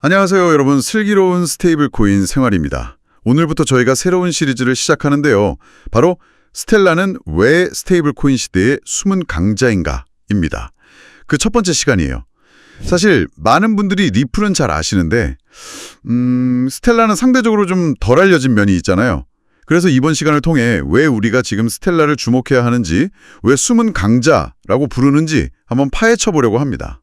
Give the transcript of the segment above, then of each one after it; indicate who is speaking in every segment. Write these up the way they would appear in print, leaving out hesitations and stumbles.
Speaker 1: 안녕하세요, 여러분. 슬기로운 스테이블 코인 생활입니다. 오늘부터 저희가 새로운 시리즈를 시작하는데요. 바로 스텔라는 왜 스테이블 코인 시대의 숨은 강자인가입니다. 그 첫 번째 시간이에요. 사실 많은 분들이 리플은 잘 아시는데 스텔라는 상대적으로 좀 덜 알려진 면이 있잖아요. 그래서 이번 시간을 통해 왜 우리가 지금 스텔라를 주목해야 하는지, 왜 숨은 강자라고 부르는지 한번 파헤쳐 보려고 합니다.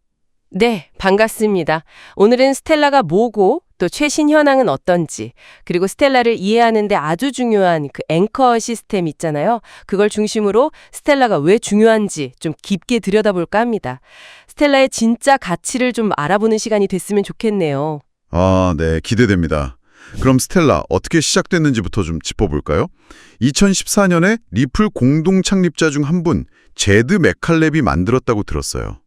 Speaker 2: 네, 반갑습니다. 오늘은 스텔라가 뭐고 또 최신 현황은 어떤지, 그리고 스텔라를 이해하는 데 아주 중요한 그 앵커 시스템 있잖아요. 그걸 중심으로 스텔라가 왜 중요한지 좀 깊게 들여다볼까 합니다. 스텔라의 진짜 가치를 좀 알아보는 시간이 됐으면 좋겠네요.
Speaker 1: 네, 기대됩니다. 그럼 스텔라 어떻게 시작됐는지부터 좀 짚어볼까요? 2014년에 리플 공동 창립자 중 한 분, 제드 맥칼렙이 만들었다고 들었어요.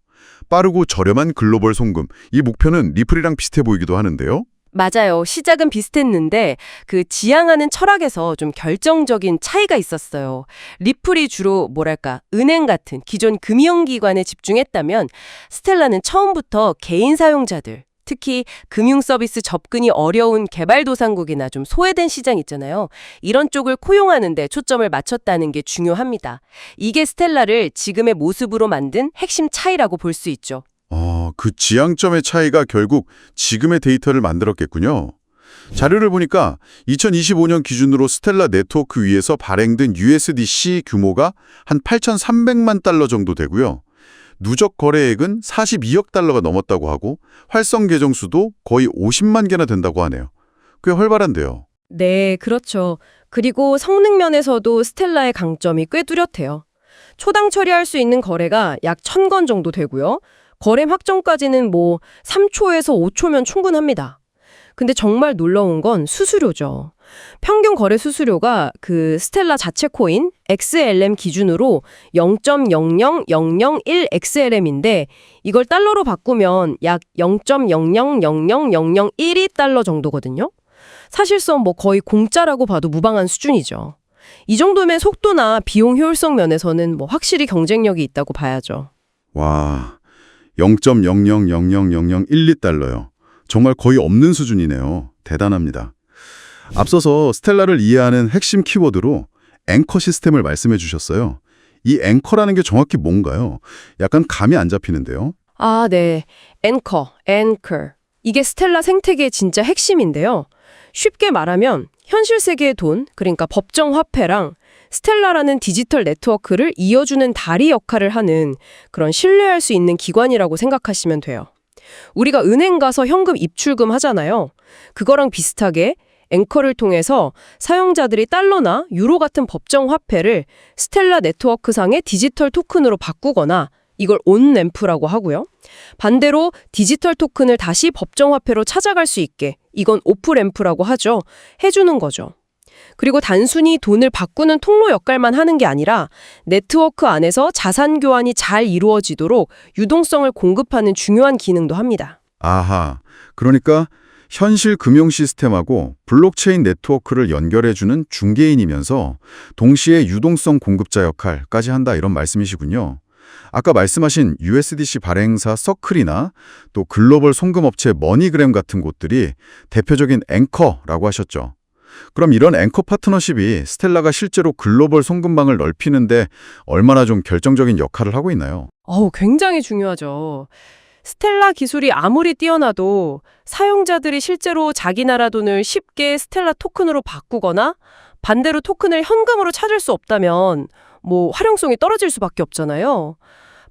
Speaker 1: 빠르고 저렴한 글로벌 송금, 이 목표는 리플이랑 비슷해 보이기도 하는데요.
Speaker 2: 맞아요. 시작은 비슷했는데 그 지향하는 철학에서 좀 결정적인 차이가 있었어요. 리플이 주로 뭐랄까 은행 같은 기존 금융기관에 집중했다면 스텔라는 처음부터 개인 사용자들, 특히 금융 서비스 접근이 어려운 개발도상국이나 좀 소외된 시장 있잖아요. 이런 쪽을 고용하는 데 초점을 맞췄다는 게 중요합니다. 이게 스텔라를 지금의 모습으로 만든 핵심 차이라고 볼 수 있죠.
Speaker 1: 그 지향점의 차이가 결국 지금의 데이터를 만들었겠군요. 자료를 보니까 2025년 기준으로 스텔라 네트워크 위에서 발행된 USDC 규모가 한 8,300만 달러 정도 되고요. 누적 거래액은 42억 달러가 넘었다고 하고 활성 계정 수도 거의 50만 개나 된다고 하네요. 꽤 활발한데요.
Speaker 2: 네, 그렇죠. 그리고 성능 면에서도 스텔라의 강점이 꽤 뚜렷해요. 초당 처리할 수 있는 거래가 약 1,000건 정도 되고요. 거래 확정까지는 3초에서 5초면 충분합니다. 근데 정말 놀라운 건 수수료죠. 평균 거래 수수료가 그 스텔라 자체 코인 XLM 기준으로 0.00001XLM인데 이걸 달러로 바꾸면 약 0.0000001달러 정도거든요. 사실상 거의 공짜라고 봐도 무방한 수준이죠. 이 정도면 속도나 비용 효율성 면에서는 확실히 경쟁력이 있다고 봐야죠.
Speaker 1: 와, 0.00000012달러요. 정말 거의 없는 수준이네요. 대단합니다. 앞서서 스텔라를 이해하는 핵심 키워드로 앵커 시스템을 말씀해 주셨어요. 이 앵커라는 게 정확히 뭔가요? 약간 감이 안 잡히는데요.
Speaker 2: 네. 앵커. 이게 스텔라 생태계의 진짜 핵심인데요. 쉽게 말하면 현실 세계의 돈, 그러니까 법정 화폐랑 스텔라라는 디지털 네트워크를 이어주는 다리 역할을 하는 그런 신뢰할 수 있는 기관이라고 생각하시면 돼요. 우리가 은행 가서 현금 입출금 하잖아요. 그거랑 비슷하게 앵커를 통해서 사용자들이 달러나 유로 같은 법정 화폐를 스텔라 네트워크상의 디지털 토큰으로 바꾸거나 이걸 온램프라고 하고요. 반대로 디지털 토큰을 다시 법정 화폐로 찾아갈 수 있게 이건 오프램프라고 하죠. 해주는 거죠. 그리고 단순히 돈을 바꾸는 통로 역할만 하는 게 아니라 네트워크 안에서 자산 교환이 잘 이루어지도록 유동성을 공급하는 중요한 기능도 합니다.
Speaker 1: 아하, 그러니까 현실 금융 시스템하고 블록체인 네트워크를 연결해주는 중개인이면서 동시에 유동성 공급자 역할까지 한다 이런 말씀이시군요. 아까 말씀하신 USDC 발행사 서클이나 또 글로벌 송금업체 머니그램 같은 곳들이 대표적인 앵커라고 하셨죠. 그럼 이런 앵커 파트너십이 스텔라가 실제로 글로벌 송금망을 넓히는데 얼마나 좀 결정적인 역할을 하고 있나요?
Speaker 2: 굉장히 중요하죠. 스텔라 기술이 아무리 뛰어나도 사용자들이 실제로 자기 나라 돈을 쉽게 스텔라 토큰으로 바꾸거나 반대로 토큰을 현금으로 찾을 수 없다면 활용성이 떨어질 수밖에 없잖아요.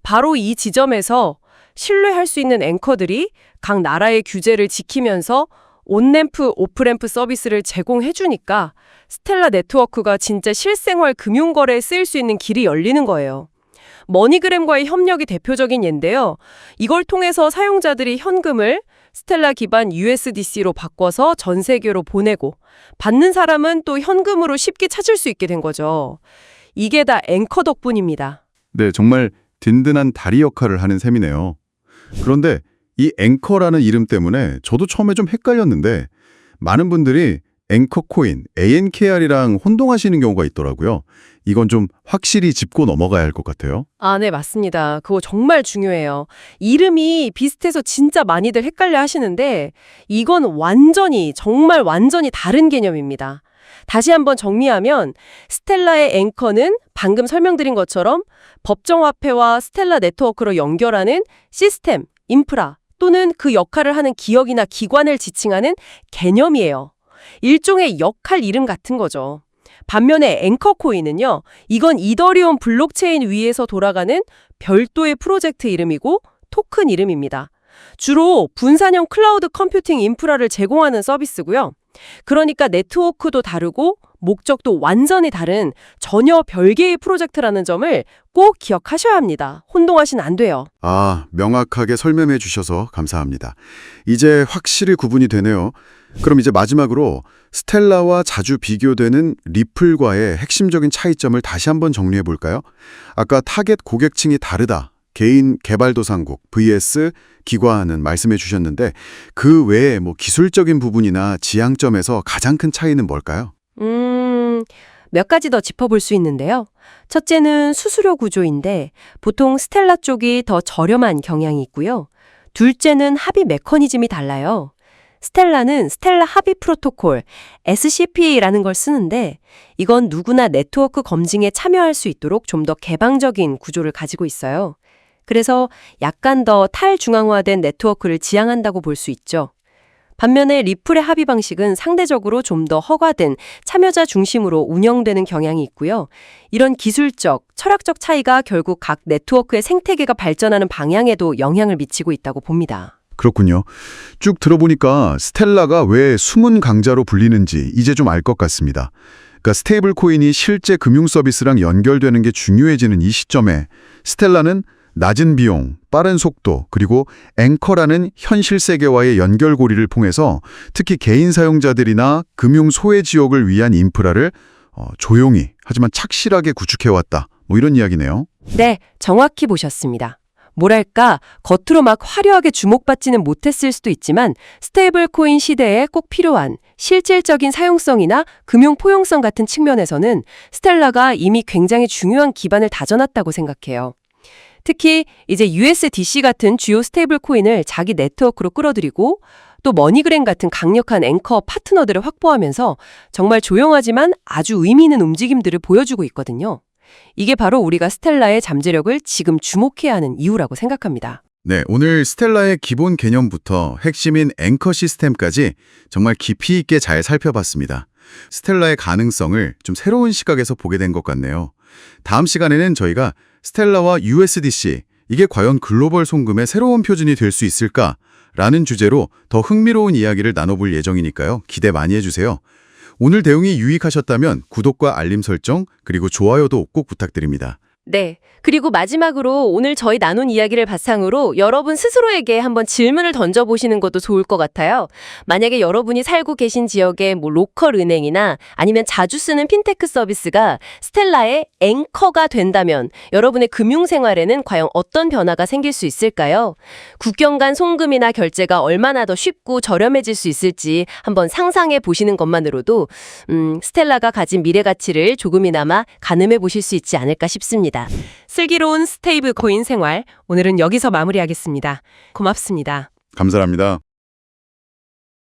Speaker 2: 바로 이 지점에서 신뢰할 수 있는 앵커들이 각 나라의 규제를 지키면서 온램프, 오프램프 서비스를 제공해주니까 스텔라 네트워크가 진짜 실생활 금융거래에 쓰일 수 있는 길이 열리는 거예요. 머니그램과의 협력이 대표적인 예인데요. 이걸 통해서 사용자들이 현금을 스텔라 기반 USDC로 바꿔서 전 세계로 보내고 받는 사람은 또 현금으로 쉽게 찾을 수 있게 된 거죠. 이게 다 앵커 덕분입니다.
Speaker 1: 네, 정말 든든한 다리 역할을 하는 셈이네요. 그런데 이 앵커라는 이름 때문에 저도 처음에 좀 헷갈렸는데 많은 분들이 앵커 코인, ANKR이랑 혼동하시는 경우가 있더라고요. 이건 좀 확실히 짚고 넘어가야 할 것 같아요.
Speaker 2: 아, 네, 맞습니다. 그거 정말 중요해요. 이름이 비슷해서 진짜 많이들 헷갈려 하시는데 이건 완전히, 정말 완전히 다른 개념입니다. 다시 한번 정리하면 스텔라의 앵커는 방금 설명드린 것처럼 법정화폐와 스텔라 네트워크로 연결하는 시스템, 인프라 또는 그 역할을 하는 기업이나 기관을 지칭하는 개념이에요. 일종의 역할 이름 같은 거죠. 반면에 앵커 코인은요, 이건 이더리움 블록체인 위에서 돌아가는 별도의 프로젝트 이름이고 토큰 이름입니다. 주로 분산형 클라우드 컴퓨팅 인프라를 제공하는 서비스고요. 그러니까 네트워크도 다르고 목적도 완전히 다른 전혀 별개의 프로젝트라는 점을 꼭 기억하셔야 합니다. 혼동하시면 안 돼요.
Speaker 1: 아, 명확하게 설명해 주셔서 감사합니다. 이제 확실히 구분이 되네요. 그럼 이제 마지막으로 스텔라와 자주 비교되는 리플과의 핵심적인 차이점을 다시 한번 정리해 볼까요? 아까 타겟 고객층이 다르다. 개인 개발도상국 vs 기관은 말씀해 주셨는데 그 외에 기술적인 부분이나 지향점에서 가장 큰 차이는 뭘까요?
Speaker 2: 몇 가지 더 짚어볼 수 있는데요. 첫째는 수수료 구조인데 보통 스텔라 쪽이 더 저렴한 경향이 있고요. 둘째는 합의 메커니즘이 달라요. 스텔라는 스텔라 합의 프로토콜, SCPA라는 걸 쓰는데 이건 누구나 네트워크 검증에 참여할 수 있도록 좀 더 개방적인 구조를 가지고 있어요. 그래서 약간 더 탈중앙화된 네트워크를 지향한다고 볼 수 있죠. 반면에 리플의 합의 방식은 상대적으로 좀 더 허가된 참여자 중심으로 운영되는 경향이 있고요. 이런 기술적, 철학적 차이가 결국 각 네트워크의 생태계가 발전하는 방향에도 영향을 미치고 있다고 봅니다.
Speaker 1: 그렇군요. 쭉 들어보니까 스텔라가 왜 숨은 강자로 불리는지 이제 좀 알 것 같습니다. 그러니까 스테이블 코인이 실제 금융 서비스랑 연결되는 게 중요해지는 이 시점에 스텔라는 낮은 비용, 빠른 속도, 그리고 앵커라는 현실 세계와의 연결고리를 통해서 특히 개인 사용자들이나 금융 소외 지역을 위한 인프라를 조용히 하지만 착실하게 구축해왔다. 이런 이야기네요.
Speaker 2: 네, 정확히 보셨습니다. 뭐랄까, 겉으로 막 화려하게 주목받지는 못했을 수도 있지만 스테이블 코인 시대에 꼭 필요한 실질적인 사용성이나 금융 포용성 같은 측면에서는 스텔라가 이미 굉장히 중요한 기반을 다져놨다고 생각해요. 특히 이제 USDC 같은 주요 스테이블 코인을 자기 네트워크로 끌어들이고 또 머니그램 같은 강력한 앵커 파트너들을 확보하면서 정말 조용하지만 아주 의미 있는 움직임들을 보여주고 있거든요. 이게 바로 우리가 스텔라의 잠재력을 지금 주목해야 하는 이유라고 생각합니다.
Speaker 1: 네, 오늘 스텔라의 기본 개념부터 핵심인 앵커 시스템까지 정말 깊이 있게 잘 살펴봤습니다. 스텔라의 가능성을 좀 새로운 시각에서 보게 된 것 같네요. 다음 시간에는 저희가 스텔라와 USDC, 이게 과연 글로벌 송금의 새로운 표준이 될 수 있을까라는 주제로 더 흥미로운 이야기를 나눠볼 예정이니까요. 기대 많이 해주세요. 오늘 내용이 유익하셨다면 구독과 알림 설정, 그리고 좋아요도 꼭 부탁드립니다.
Speaker 2: 네. 그리고 마지막으로 오늘 저희 나눈 이야기를 바탕으로 여러분 스스로에게 한번 질문을 던져보시는 것도 좋을 것 같아요. 만약에 여러분이 살고 계신 지역의 로컬 은행이나 아니면 자주 쓰는 핀테크 서비스가 스텔라의 앵커가 된다면 여러분의 금융생활에는 과연 어떤 변화가 생길 수 있을까요? 국경 간 송금이나 결제가 얼마나 더 쉽고 저렴해질 수 있을지 한번 상상해 보시는 것만으로도 스텔라가 가진 미래 가치를 조금이나마 가늠해 보실 수 있지 않을까 싶습니다. 슬기로운 스테이블 코인 생활, 오늘은 여기서 마무리하겠습니다. 고맙습니다.
Speaker 1: 감사합니다.